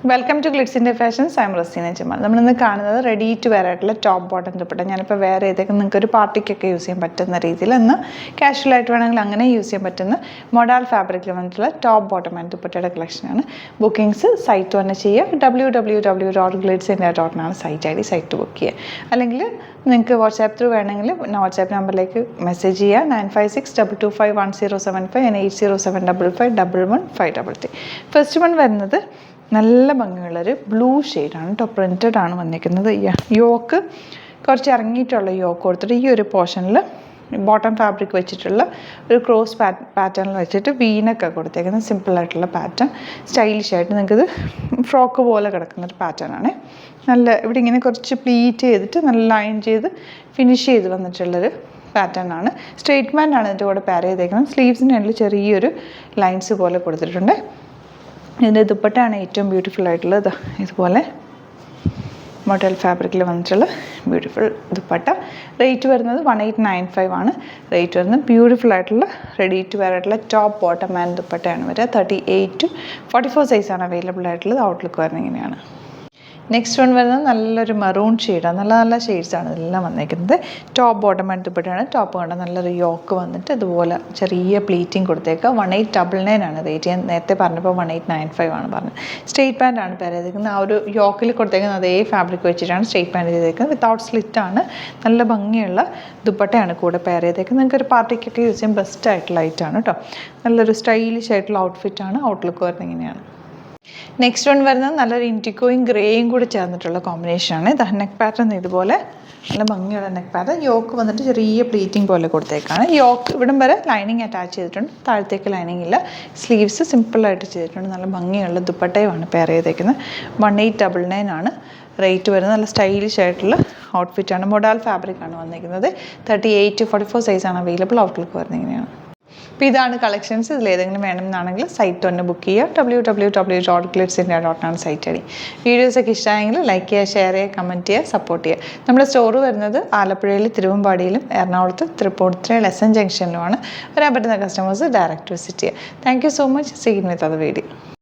Welcome to Glits India fashions. I am Raseena Jamal. നമ്മളിന്ന് കാണുന്നത് ready to wear ആയിട്ടുള്ള top bottom dupatta. ഞാനിപ്പോൾ വേറെ ഏതൊക്കെ നിങ്ങൾക്ക് ഒരു പാർട്ടിക്കൊക്കെ യൂസ് ചെയ്യാൻ പറ്റുന്ന രീതിയിൽ ഒന്ന് കാഷ്വലായിട്ട് വേണമെങ്കിൽ അങ്ങനെ യൂസ് ചെയ്യാൻ പറ്റുന്ന മൊഡാൽ ഫാബ്രിക്കിൽ വന്നിട്ടുള്ള ടോപ്പ് ബോട്ടം ആൻഡ് ദുപ്പട്ടയുടെ കളക്ഷനാണ്. ബുക്കിംഗ്സ് സൈറ്റ് തന്നെ ചെയ്യുക. www.glitsindia.com സൈറ്റ് ഐ ഡി. സൈറ്റ് ബുക്ക് ചെയ്യുക. അല്ലെങ്കിൽ നിങ്ങൾക്ക് വാട്സാപ്പ് ത്രൂ വേണമെങ്കിൽ വാട്സാപ്പ് നമ്പറിലേക്ക് മെസ്സേജ് ചെയ്യുക. 9562251075 and 8075551153. ഫസ്റ്റ് വൺ വരുന്നത് നല്ല ഭംഗിയുള്ളൊരു ബ്ലൂ ഷെയ്ഡാണ് കേട്ടോ. പ്രിൻറ്റഡ് ആണ് വന്നിരിക്കുന്നത്. യോക്ക് കുറച്ച് ഇറങ്ങിയിട്ടുള്ള യോക്ക് കൊടുത്തിട്ട് ഈ ഒരു പോർഷനിൽ ബോട്ടം ഫാബ്രിക് വെച്ചിട്ടുള്ള ഒരു ക്രോസ് പാറ്റേണിൽ വെച്ചിട്ട് വീനൊക്കെ കൊടുത്തേക്കുന്നത് സിമ്പിളായിട്ടുള്ള പാറ്റേൺ. സ്റ്റൈലിഷ് ആയിട്ട് നിങ്ങൾക്കിത് ഫ്രോക്ക് പോലെ കിടക്കുന്നൊരു പാറ്റേൺ ആണ്. നല്ല ഇവിടെ ഇങ്ങനെ കുറച്ച് പ്ലീറ്റ് ചെയ്തിട്ട് നല്ല ലൈൻ ചെയ്ത് ഫിനിഷ് ചെയ്ത് വന്നിട്ടുള്ളൊരു പാറ്റേൺ ആണ്. സ്ട്രെയിറ്റ് ബാൻഡ് ആണ് ഇതിൻ്റെ കൂടെ പെയർ ചെയ്തേക്കുന്നത്. സ്ലീവ്സിന് വേണ്ടി ചെറിയൊരു ലൈൻസ് പോലെ കൊടുത്തിട്ടുണ്ട്. ഇതിൻ്റെ ദുപ്പട്ടയാണ് ഏറ്റവും ബ്യൂട്ടിഫുൾ ആയിട്ടുള്ളത്. ഇതുപോലെ മോഡൽ ഫാബ്രിക്കിൽ വന്നിട്ടുള്ള ബ്യൂട്ടിഫുൾ ദുപ്പട്ട. റേറ്റ് വരുന്നത് 1895 ആണ് റേറ്റ് വരുന്നത്. ബ്യൂട്ടിഫുൾ ആയിട്ടുള്ള റെഡി ടു വെയർ ആയിട്ടുള്ള ടോപ്പ് ബോട്ടം ആൻഡ് ദുപ്പട്ടയാണ് വരിക. 38 to 44 സൈസാണ് അവൈലബിൾ ആയിട്ടുള്ളത്. ഔട്ട്ലുക്ക് വരുന്നത് ഇങ്ങനെയാണ്. നെക്സ്റ്റ് വൺ വരുന്നത് നല്ലൊരു മറൂൺ ഷെയ്ഡാണ്. നല്ല നല്ല ഷെയ്ഡ്സാണ് ഇതെല്ലാം വന്നിരിക്കുന്നത്. ടോപ്പ് ബോട്ടം ആൻഡ് ദുപ്പട്ടയാണ്. ടോപ്പ് കണ്ട നല്ലൊരു യോക്ക് വന്നിട്ട് ഇതുപോലെ ചെറിയ പ്ലീറ്റിംഗ് കൊടുത്തേക്കുക. 1899 ആണ് റേറ്റ്. ഞാൻ നേരത്തെ പറഞ്ഞപ്പോൾ 1895 ആണ് പറഞ്ഞത്. സ്ട്രെയിറ്റ് പാൻ്റ് ആണ് പെയർ ചെയ്തേക്കുന്നത്. ആ ഒരു യോക്കിൽ കൊടുത്തേക്കുന്നത് അതേ ഫാബ്രിക് വെച്ചിട്ടാണ് സ്ട്രെയിറ്റ് പാൻ്റ് ചെയ്തേക്കുന്നത്. വിത്തൗട്ട് സ്ലിറ്റാണ്. നല്ല ഭംഗിയുള്ള ദുപ്പട്ടയാണ് കൂടെ പെയർ ചെയ്തേക്കുന്നത്. നിങ്ങൾക്കൊരു പാർട്ടിക്കൊക്കെ യൂസ് ചെയ്യാൻ ബെസ്റ്റ് ആയിട്ടുള്ള ഐറ്റാണ് കേട്ടോ. നല്ലൊരു സ്റ്റൈലിഷ് ആയിട്ടുള്ള ഔട്ട്ഫിറ്റാണ്. ഔട്ട്ലുക്ക് വരുന്നത് ഇങ്ങനെയാണ്. നെക്സ്റ്റ് വൺ വരുന്നത് നല്ലൊരു ഇൻറ്റിക്കോയും ഗ്രേയും കൂടി ചേർന്നിട്ടുള്ള കോമ്പിനേഷനാണ്. ഇത് നെക്ക് പാറ്റേൺ ഇതുപോലെ നല്ല ഭംഗിയുള്ള നെക്ക് പാറ്റേൺ. യോക്ക് വന്നിട്ട് ചെറിയ പ്ലീറ്റിംഗ് പോലെ കൊടുത്തേക്കാണ്. യോക്ക് ഇവിടം വരെ ലൈനിങ് അറ്റാച്ച് ചെയ്തിട്ടുണ്ട്. താഴത്തേക്ക് ലൈനിങ് ഇല്ല. സ്ലീവ്സ് സിമ്പിളായിട്ട് ചെയ്തിട്ടുണ്ട്. നല്ല ഭംഗിയുള്ള ദുപ്പട്ടയുമാണ് പെയർ ചെയ്തേക്കുന്നത്. 1899 ആണ് റേറ്റ് വരുന്നത്. നല്ല സ്റ്റൈലിഷ് ആയിട്ടുള്ള ഔട്ട്ഫിറ്റാണ്. മൊഡാൽ ഫാബ്രിക്കാണ് വന്നിരിക്കുന്നത്. 38 to 44 സൈസാണ് അവൈലബിൾ. ഔട്ട്ലുക്ക് വരുന്നത് ഇങ്ങനെയാണ്. അപ്പോൾ ഇതാണ് കളക്ഷൻസ്. ഇതിൽ ഏതെങ്കിലും വേണമെന്നാണെങ്കിൽ സൈറ്റ് തന്നെ ബുക്ക് ചെയ്യുക. www.glitsindia.com site ID D. വീഡിയോസൊക്കെ ഇഷ്ടമായെങ്കിൽ ലൈക്ക് ചെയ്യുക, ഷെയർ ചെയ്യുക, കമൻറ്റ് ചെയ്യുക, സപ്പോർട്ട് ചെയ്യുക. നമ്മുടെ സ്റ്റോർ വരുന്നത് ആലപ്പുഴയിൽ തിരുവമ്പാടിയിലും എറണാകുളത്ത് തൃപ്പൂണിത്തുറ എസ് എൻ ജംഗ്ഷനിലുമാണ്. വരാൻ പറ്റുന്ന കസ്റ്റമേഴ്സ് ഡയറക്റ്റ് വിസിറ്റ് ചെയ്യുക. Thank you so much. See you with other video.